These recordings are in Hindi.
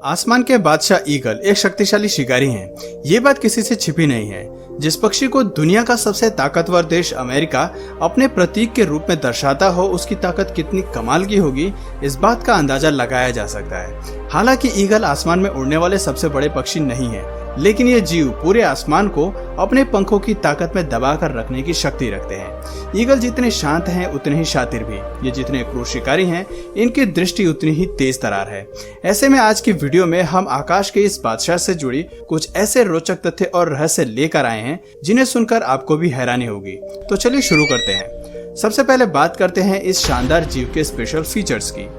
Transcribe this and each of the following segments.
आसमान के बादशाह ईगल एक शक्तिशाली शिकारी हैं। ये बात किसी से छिपी नहीं है। जिस पक्षी को दुनिया का सबसे ताकतवर देश अमेरिका अपने प्रतीक के रूप में दर्शाता हो, उसकी ताकत कितनी कमाल की होगी, इस बात का अंदाजा लगाया जा सकता है। हालांकि ईगल आसमान में उड़ने वाले सबसे बड़े पक्षी नहीं है, लेकिन ये जीव पूरे आसमान को अपने पंखों की ताकत में दबाकर रखने की शक्ति रखते हैं। ईगल जितने शांत हैं उतने ही शातिर भी। ये जितने क्रूर शिकारी हैं, इनकी दृष्टि उतनी ही तेज तरार है। ऐसे में आज की वीडियो में हम आकाश के इस बादशाह से जुड़ी कुछ ऐसे रोचक तथ्य और रहस्य लेकर आए हैं जिन्हें सुनकर आपको भी हैरानी होगी। तो चलिए शुरू करते हैं। सबसे पहले बात करते हैं इस शानदार जीव के स्पेशल फीचर्स की।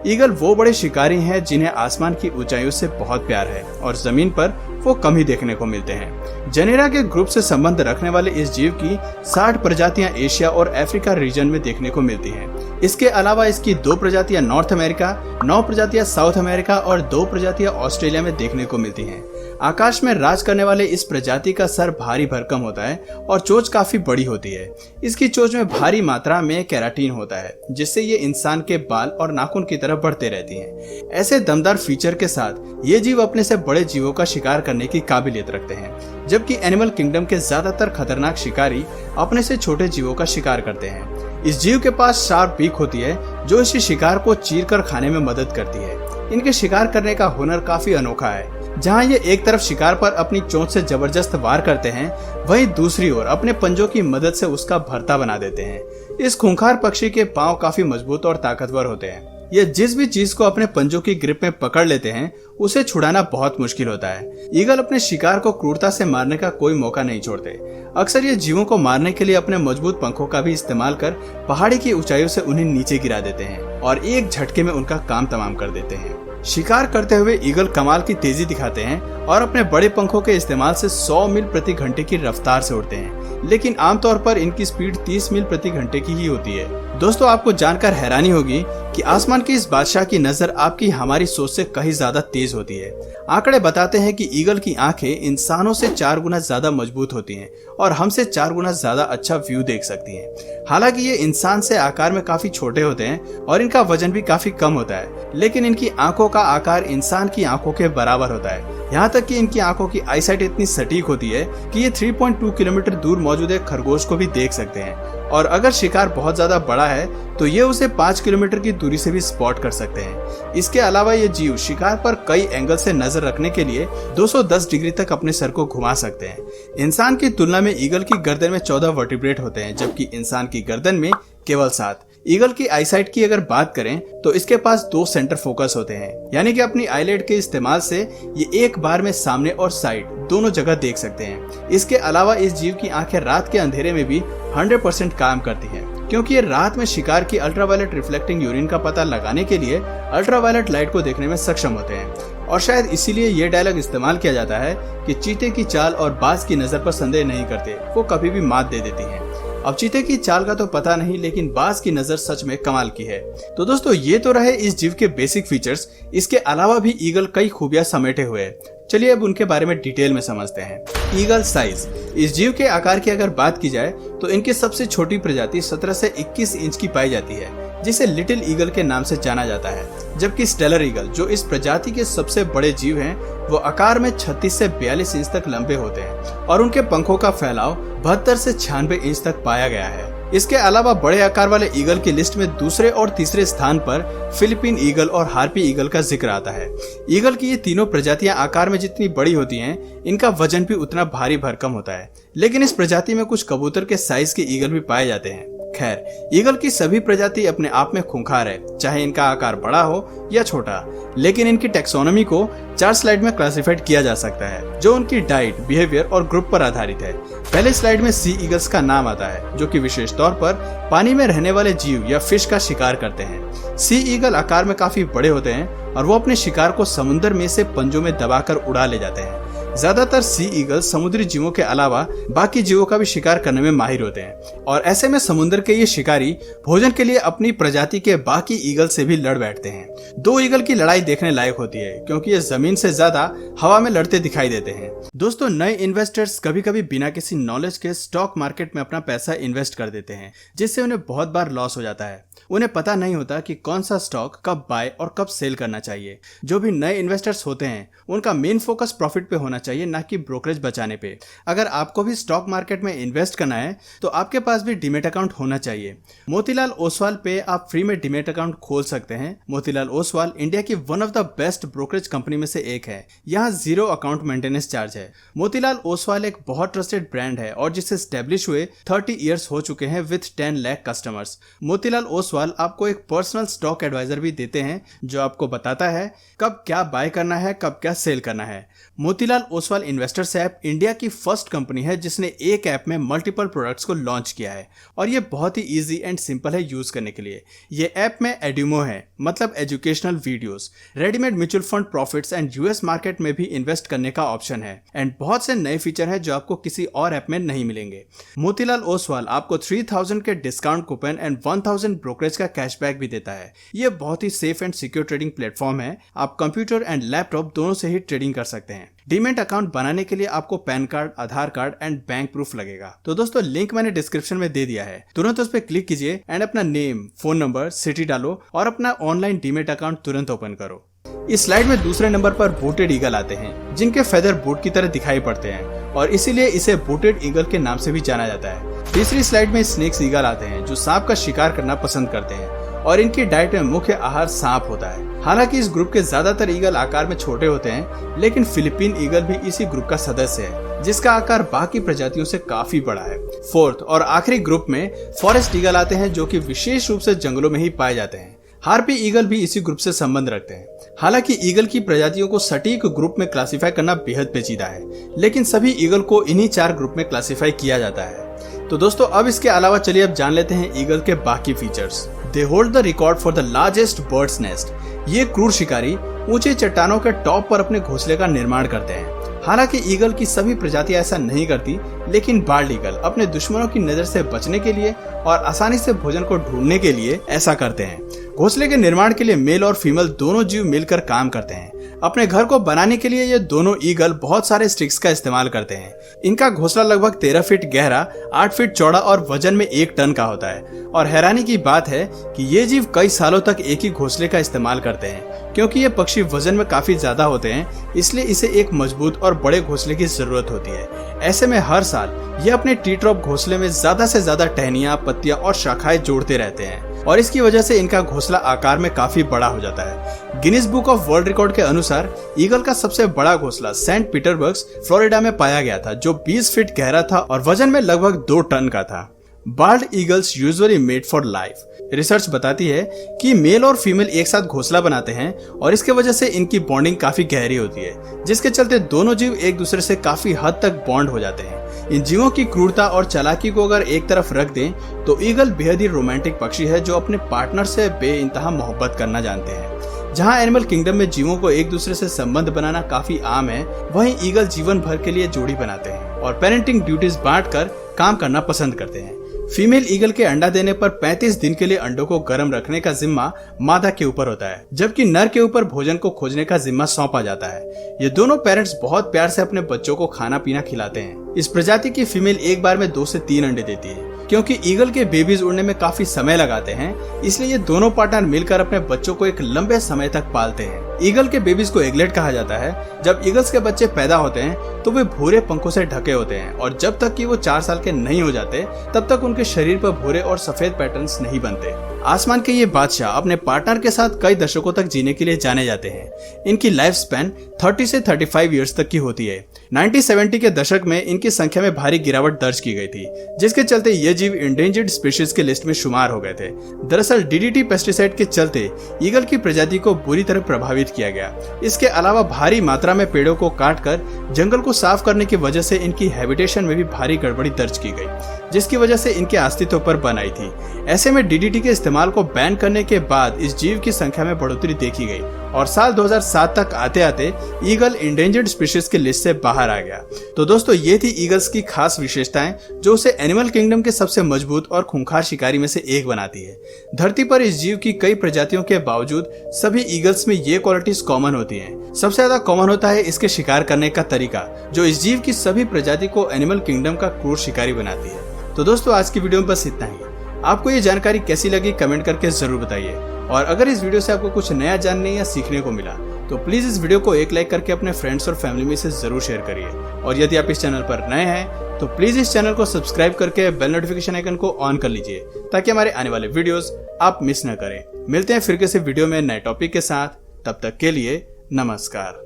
ईगल वो बड़े शिकारी हैं जिन्हें आसमान की ऊंचाइयों से बहुत प्यार है और जमीन पर वो कम ही देखने को मिलते हैं। जेनेरा के ग्रुप से संबंध रखने वाले इस जीव की 60 प्रजातियां एशिया और अफ्रीका रीजन में देखने को मिलती हैं। इसके अलावा इसकी 2 प्रजातियां नॉर्थ अमेरिका, 9 प्रजातियां साउथ अमेरिका और 2 प्रजातियां ऑस्ट्रेलिया में देखने को मिलती हैं। आकाश में राज करने वाले इस प्रजाति का सर भारी भरकम होता है और चोंच काफी बड़ी होती है। इसकी चोंच में भारी मात्रा में केराटिन होता है, जिससे ये इंसान के बाल और नाखून की तरफ बढ़ते रहती हैं। ऐसे दमदार फीचर के साथ ये जीव अपने से बड़े जीवों का शिकार करने की काबिलियत रखते हैं, जबकि एनिमल किंगडम के ज्यादातर खतरनाक शिकारी अपने से छोटे जीवों का शिकार करते हैं। इस जीव के पास शार्प बीक होती है जो इसे शिकार को चीरकर खाने में मदद करती है। इनके शिकार करने का हुनर काफी अनोखा है। जहां ये एक तरफ शिकार पर अपनी चोंच से जबरदस्त वार करते हैं, वहीं दूसरी ओर अपने पंजों की मदद से उसका भरता बना देते हैं। इस खूंखार पक्षी के पांव काफी मजबूत और ताकतवर होते हैं। ये जिस भी चीज को अपने पंजों की ग्रिप में पकड़ लेते हैं, उसे छुड़ाना बहुत मुश्किल होता है। ईगल अपने शिकार को क्रूरता से मारने का कोई मौका नहीं छोड़ते। अक्सर ये जीवों को मारने के लिए अपने मजबूत पंखों का भी इस्तेमाल कर पहाड़ी की ऊंचाइयों से उन्हें नीचे गिरा देते हैं और एक झटके में उनका काम तमाम कर देते हैं। शिकार करते हुए ईगल कमाल की तेजी दिखाते हैं और अपने बड़े पंखों के इस्तेमाल से 100 मील प्रति घंटे की रफ्तार से उड़ते हैं, लेकिन आमतौर पर इनकी स्पीड 30 मील प्रति घंटे की ही होती है। दोस्तों, आपको जानकर हैरानी होगी कि आसमान के इस बादशाह की नजर आपकी हमारी सोच से कहीं ज्यादा तेज होती है। आंकड़े बताते हैं कि ईगल की आंखें इंसानों से 4 गुना ज्यादा मजबूत होती हैं और हमसे 4 गुना ज्यादा अच्छा व्यू देख सकती हैं। हालांकि ये इंसान से आकार में काफी छोटे होते हैं और इनका वजन भी काफी कम होता है, लेकिन इनकी आंखों का आकार इंसान की आंखों के बराबर होता है। यहाँ तक कि इनकी आंखों की आईसाइट इतनी सटीक होती है कि ये 3.2 किलोमीटर दूर मौजूद एक खरगोश को भी देख सकते हैं, और अगर शिकार बहुत ज्यादा बड़ा है तो ये उसे 5 किलोमीटर की दूरी से भी स्पॉट कर सकते हैं। इसके अलावा ये जीव शिकार पर कई एंगल से नजर रखने के लिए 210 डिग्री तक अपने सर को घुमा सकते हैं। इंसान की तुलना में ईगल की गर्दन में 14 वर्टिब्रेट होते हैं, जबकि इंसान की गर्दन में केवल 7। ईगल की आईसाइट की अगर बात करें तो इसके पास 2 सेंटर फोकस होते हैं, यानी कि अपनी आईलेट के इस्तेमाल से ये एक बार में सामने और साइड दोनों जगह देख सकते हैं। इसके अलावा इस जीव की आंखें रात के अंधेरे में भी 100% काम करती हैं, क्योंकि ये रात में शिकार की अल्ट्रावायलेट रिफ्लेक्टिंग यूरिन का पता लगाने के लिए अल्ट्रावायलेट लाइट को देखने में सक्षम होते हैं। और शायद इसीलिए ये डायलॉग इस्तेमाल किया जाता है कि चीते की चाल और बाज की नजर पर संदेह नहीं करते, वो कभी भी मात दे देती हैं। अब चीते की चाल का तो पता नहीं, लेकिन बाज की नजर सच में कमाल की है। तो दोस्तों, ये तो रहे इस जीव के बेसिक फीचर्स। इसके अलावा भी ईगल कई खूबियां समेटे हुए है। चलिए अब उनके बारे में डिटेल में समझते हैं। Eagle size. इस जीव के आकार की अगर बात की जाए तो इनकी सबसे छोटी प्रजाति 17 से 21 इंच की पाई जाती है, जिसे लिटिल ईगल के नाम से जाना जाता है। जबकि स्टेलर ईगल, जो इस प्रजाति के सबसे बड़े जीव हैं, वो आकार में 36 से 42 इंच तक लंबे होते हैं और उनके पंखों का फैलाव 72 से 96 इंच तक पाया गया है। इसके अलावा बड़े आकार वाले ईगल की लिस्ट में दूसरे और तीसरे स्थान पर फिलीपीन ईगल और हार्पी ईगल का जिक्र आता है। ईगल की ये तीनों प्रजातियां आकार में जितनी बड़ी होती हैं, इनका वजन भी उतना भारी भरकम होता है। लेकिन इस प्रजाति में कुछ कबूतर के साइज के ईगल भी पाए जाते हैं। खैर, ईगल की सभी प्रजाति अपने आप में खूंखार है, चाहे इनका आकार बड़ा हो या छोटा। लेकिन इनकी टैक्सोनॉमी को 4 स्लाइड में क्लासिफाइड किया जा सकता है, जो उनकी डाइट, बिहेवियर और ग्रुप पर आधारित है। पहले स्लाइड में सी ईगल्स का नाम आता है, जो कि विशेष तौर पर पानी में रहने वाले जीव या फिश का शिकार करते हैं। सी ईगल आकार में काफी बड़े होते हैं और वो अपने शिकार को समुद्र में से पंजों में दबाकर उड़ा ले जाते हैं। ज्यादातर सी ईगल समुद्री जीवों के अलावा बाकी जीवों का भी शिकार करने में माहिर होते हैं और ऐसे में समुद्र के ये शिकारी भोजन के लिए अपनी प्रजाति के बाकी ईगल से भी लड़ बैठते हैं। दो ईगल की लड़ाई देखने लायक होती है क्योंकि ये जमीन से ज्यादा हवा में लड़ते दिखाई देते हैं। दोस्तों, नए इन्वेस्टर्स कभी कभी बिना किसी नॉलेज के स्टॉक मार्केट में अपना पैसा इन्वेस्ट कर देते हैं, जिससे उन्हें बहुत बार लॉस हो जाता है। उन्हें पता नहीं होता कि कौन सा स्टॉक कब बाय और कब सेल करना चाहिए। जो भी नए इन्वेस्टर्स होते हैं उनका मेन फोकस प्रॉफिट पे होना चाहिए, ना कि ब्रोकरेज बचाने पे। अगर आपको भी स्टॉक मार्केट में इन्वेस्ट करना है तो आपके पास भी डीमेट अकाउंट होना चाहिए। मोतीलाल ओसवाल पे आप फ्री में डीमेट अकाउंट खोल सकते हैं। मोतीलाल ओसवाल इंडिया की one of the best brokerage company में से एक है। यहाँ 0 अकाउंट मेंटेनेंस चार्ज है। मोतीलाल ओसवाल एक बहुत ट्रस्टेड ब्रांड है और जिसे स्टैब्लिश हुए 30 ईयर्स हो चुके हैं विथ 10 लाख कस्टमर्स। मोतीलाल ओसवाल आपको एक पर्सनल स्टॉक एडवाइजर भी देते हैं जो आपको बताता है कब क्या बाय करना है, कब क्या सेल करना है। Motilal Oswal investors app India की फर्स्ट कंपनी है जिसने एक ऐप में मल्टीपल प्रोडक्ट्स को लॉन्च किया है और ये बहुत ही इजी एंड सिंपल है यूज करने के लिए। ये ऐप में एड्यूमो है, मतलब educational videos, readymade mutual fund profits and US market में भी इन्वेस्ट करने का ऑप्शन है एंड बहुत से नए फीचर है जो आपको किसी और ऐप में नहीं मिलेंगे। मोतीलाल ओसवाल आपको 3000 के डिस्काउंट कूपन एंड 1000 ब्रोकरेज का कैशबैक भी देता है। ये बहुत ही safe and secure trading platform है। आप कंप्यूटर एंड लैपटॉप दोनों से ही ट्रेडिंग कर सकते हैं। डीमेट अकाउंट बनाने के लिए आपको pan card, Aadhaar card and bank proof लगेगा। तो दोस्तों, लिंक मैंने डिस्क्रिप्शन में दे दिया है, तुरंत उस पर क्लिक कीजिए एंड अपना नेम, फोन नंबर, सिटी डालो और अपना ऑनलाइन डीमेट अकाउंट तुरंत ओपन करो। इस स्लाइड में दूसरे नंबर पर बूटेड ईगल आते हैं जिनके फेदर बूट की तरह दिखाई पड़ते हैं और इसीलिए इसे बूटेड ईगल के नाम से भी जाना जाता है। तीसरी स्लाइड में स्नेक्स ईगल आते हैं जो सांप का शिकार करना पसंद करते हैं और इनकी डाइट में मुख्य आहार सांप होता है। हालांकि इस ग्रुप के ज्यादातर ईगल आकार में छोटे होते हैं, लेकिन फिलीपीन ईगल भी इसी ग्रुप का सदस्य है जिसका आकार बाकी प्रजातियों से काफी बड़ा है। फोर्थ और आखिरी ग्रुप में फॉरेस्ट ईगल आते हैं जो कि विशेष रूप से जंगलों में ही पाए जाते हैं। हार्पी ईगल भी इसी ग्रुप से संबंध रखते हैं। हालांकि ईगल की प्रजातियों को सटीक ग्रुप में क्लासिफाई करना बेहद पेचीदा है, लेकिन सभी ईगल को इन्हीं 4 ग्रुप में क्लासिफाई किया जाता है। तो दोस्तों, अब इसके अलावा चलिए अब जान लेते हैं ईगल के बाकी features. They hold the record for the largest birds nest. ये क्रूर शिकारी ऊंचे चट्टानों के टॉप पर अपने घोंसले का निर्माण करते हैं। हालांकि ईगल की सभी प्रजातियां ऐसा नहीं करती, लेकिन बाल्ड ईगल अपने दुश्मनों की नजर से बचने के लिए और आसानी से भोजन को ढूंढने के लिए ऐसा करते हैं। घोंसले के निर्माण के लिए मेल और फीमेल दोनों जीव मिलकर काम करते हैं। अपने घर को बनाने के लिए ये दोनों ईगल बहुत सारे स्टिक्स का इस्तेमाल करते हैं। इनका घोंसला लगभग 13 फीट गहरा, 8 फीट चौड़ा और वजन में 1 टन का होता है। और हैरानी की बात है कि ये जीव कई सालों तक एक ही घोंसले का इस्तेमाल करते हैं। क्योंकि ये पक्षी वजन में काफी ज्यादा होते हैं, इसलिए इसे एक मजबूत और बड़े घोंसले की जरूरत होती है। ऐसे में हर साल ये अपने टी ट्रॉप घोंसले में ज्यादा से ज्यादा टहनियां, पत्तियां और शाखाएं जोड़ते रहते हैं और इसकी वजह से इनका घोंसला आकार में काफी बड़ा हो जाता है। Guinness book of world record के अनुसार ईगल का सबसे बड़ा घोंसला सेंट पीटर्सबर्ग, फ्लोरिडा में पाया गया था, जो 20 फीट गहरा था और वजन में लगभग 2 टन का था। Bald eagles usually made for life. Research बताती है कि मेल और फीमेल एक साथ घोंसला बनाते हैं और इसके वजह से इनकी बॉन्डिंग काफी गहरी होती है, जिसके चलते दोनों जीव एक दूसरे से काफी हद तक बॉन्ड हो जाते हैं। इन जीवों की क्रूरता और चालाकी को अगर एक तरफ रख दें तो ईगल बेहद ही रोमांटिक पक्षी है जो अपने पार्टनर से बेइंतहा मोहब्बत करना जानते हैं। जहां एनिमल किंगडम में जीवों को एक दूसरे से संबंध बनाना काफी आम है, वहीं ईगल जीवन भर के लिए जोड़ी बनाते हैं और पेरेंटिंग ड्यूटीज बांटकर काम करना पसंद करते हैं। फीमेल ईगल के अंडा देने पर 35 दिन के लिए अंडों को गर्म रखने का जिम्मा मादा के ऊपर होता है, जबकि नर के ऊपर भोजन को खोजने का जिम्मा सौंपा जाता है। ये दोनों पेरेंट्स बहुत प्यार से अपने बच्चों को खाना पीना खिलाते हैं। इस प्रजाति की फीमेल एक बार में 2 से 3 अंडे देती है। क्योंकि ईगल के बेबीज उड़ने में काफी समय लगाते हैं, इसलिए ये दोनों पार्टनर मिलकर अपने बच्चों को एक लंबे समय तक पालते हैं। ईगल के बेबीज को एगलेट कहा जाता है। जब ईगल्स के बच्चे पैदा होते हैं तो वे भूरे पंखों से ढके होते हैं और जब तक कि वो 4 साल के नहीं हो जाते तब तक उनके शरीर पर भूरे और सफेद पैटर्न्स नहीं बनते। आसमान के ये बादशाह अपने पार्टनर के साथ कई दशकों तक जीने के लिए जाने जाते हैं। इनकी लाइफ स्पैन 30 से 35 ईयर्स तक की होती है। 1970 के दशक में इनकी संख्या में भारी गिरावट दर्ज की गई थी, जिसके चलते ये जीव इंडेंजर्ड स्पीशीज के लिस्ट में शुमार हो गए थे। दरअसल डीडीटी पेस्टिसाइड के चलते ईगल की प्रजाति को बुरी तरह प्रभावित किया गया। इसके अलावा भारी मात्रा में पेड़ों को काटकर जंगल को साफ करने की वजह से इनकी हैबिटेशन में भी भारी गड़बड़ी दर्ज की गई, जिसकी वजह से इनके अस्तित्व पर बन आई थी। ऐसे में डीडीटी के इस्तेमाल को बैन करने के बाद इस जीव की संख्या में बढ़ोतरी देखी गई और साल 2007 तक आते आते ईगल इंडेंजर्ड स्पीशीज की लिस्ट से बाहर आ गया। तो दोस्तों ये थी ईगल्स की खास विशेषताएं जो उसे एनिमल किंगडम के सबसे मजबूत और खूंखार शिकारी में से एक बनाती है। धरती पर इस जीव की कई प्रजातियों के बावजूद सभी ईगल्स में ये क्वालिटीज कॉमन होती हैं। सबसे ज्यादा कॉमन होता है इसके शिकार करने का तरीका, जो इस जीव की सभी प्रजाति को एनिमल किंगडम का क्रूर शिकारी बनाती है। तो दोस्तों आज की वीडियो में बस इतना ही। आपको ये जानकारी कैसी लगी कमेंट करके जरूर बताइए, और अगर इस वीडियो से आपको कुछ नया जानने या सीखने को मिला तो प्लीज इस वीडियो को एक लाइक करके अपने फ्रेंड्स और फैमिली में इसे जरूर शेयर करिए। और यदि आप इस चैनल पर नए हैं तो प्लीज इस चैनल को सब्सक्राइब करके बेल नोटिफिकेशन आइकन को ऑन कर लीजिए ताकि हमारे आने वाले वीडियोस आप मिस न करें। मिलते हैं फिर किसी वीडियो में नए टॉपिक के साथ, तब तक के लिए नमस्कार।